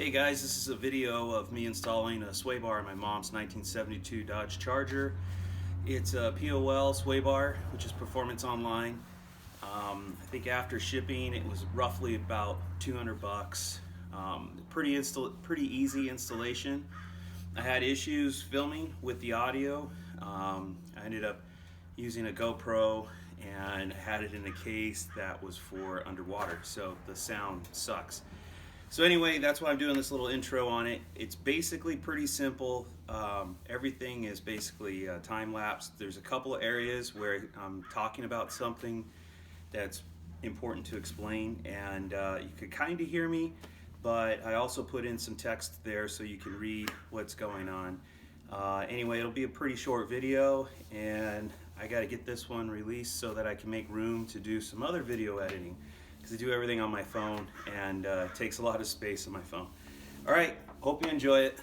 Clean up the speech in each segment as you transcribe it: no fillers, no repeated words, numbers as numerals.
Hey guys, this is a video of me installing a sway bar in my mom's 1972 Dodge Charger. It's a POL sway bar, which is Performance Online. I think after shipping it was roughly about 200 bucks. Pretty easy installation. I had issues filming with the audio. I ended up using a GoPro and had it in a case that was for underwater, so the sound sucks. So anyway, that's why I'm doing this little intro on it. It's basically pretty simple. Everything is basically time-lapse. There's a couple of areas where I'm talking about something that's important to explain, and you could kind of hear me, but I also put in some text there so you can read what's going on. Anyway, it'll be a pretty short video, and I got to get this one released so that I can make room to do some other video editing, because I do everything on my phone, and it takes a lot of space on my phone. All right, hope you enjoy it.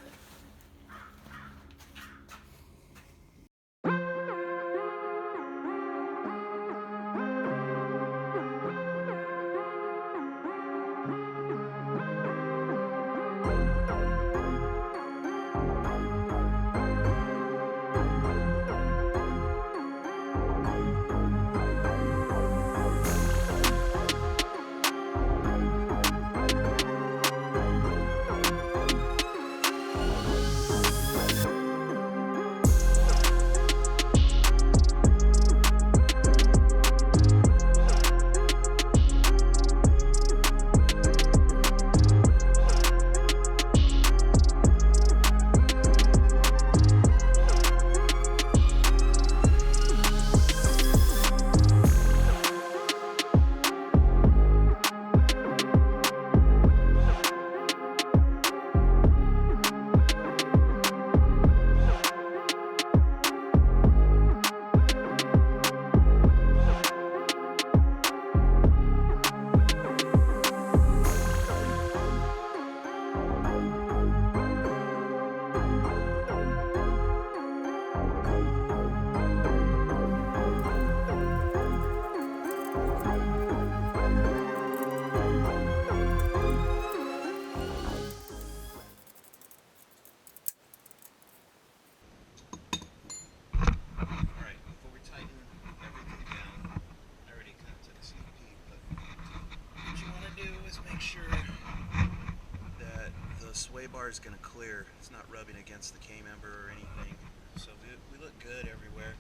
Sway bar is going to clear. It's not rubbing against the K-member or anything, so we look good everywhere.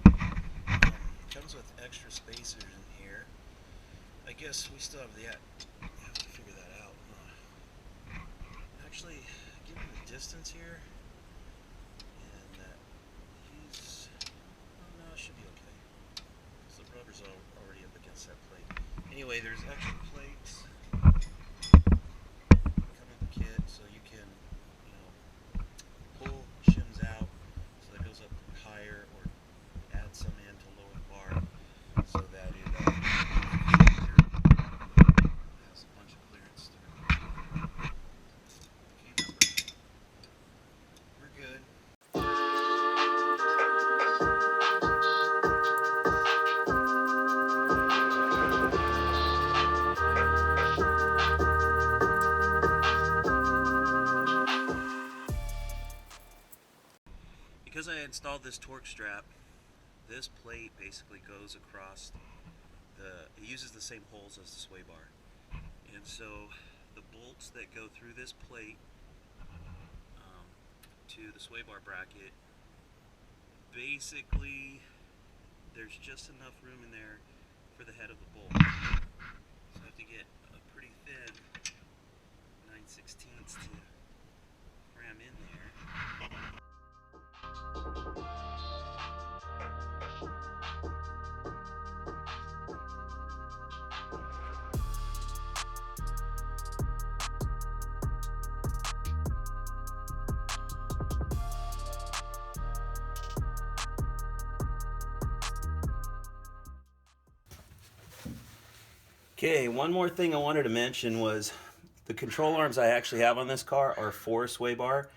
It comes with extra spacers in here. I guess we still have to figure that out. Actually, given the distance here, and that no, it should be okay. So the rubber's already up against that plate. Anyway, there's extra plates. So you can, pull shims out so that it goes up higher, or add some in to lower the bar so that it has a bunch of clearance through. Okay, we're good. Because I installed this torque strap, this plate basically goes across it uses the same holes as the sway bar. And so the bolts that go through this plate to the sway bar bracket, basically there's just enough room in there for the head of the bolt. So I have to get a pretty thin 9/16 to cram in there. Okay, one more thing I wanted to mention was the control arms I actually have on this car are for sway bar.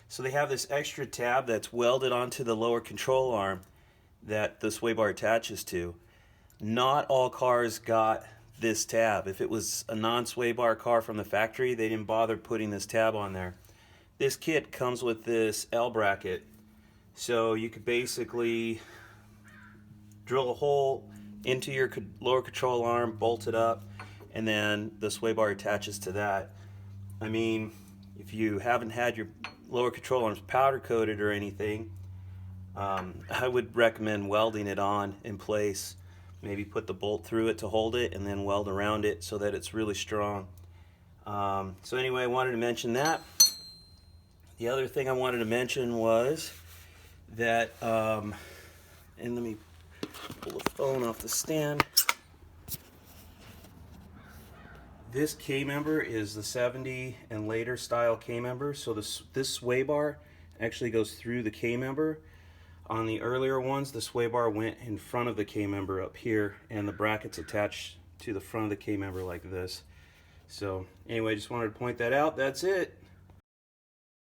So they have this extra tab that's welded onto the lower control arm that the sway bar attaches to. Not all cars got this tab. If it was a non-sway bar car from the factory, they didn't bother putting this tab on there. This kit comes with this L bracket, so you could basically drill a hole into your lower control arm, bolt it up, and then the sway bar attaches to that. I mean, if you haven't had your lower control arms powder coated or anything, I would recommend welding it on in place. Maybe put the bolt through it to hold it and then weld around it so that it's really strong. So anyway, I wanted to mention that. The other thing I wanted to mention was that, and let me pull the phone off the stand. This K-member is the 70 and later style K-member. So this sway bar actually goes through the K-member. On the earlier ones, the sway bar went in front of the K-member up here, and the bracket's attached to the front of the K-member like this. So anyway, just wanted to point that out. That's it.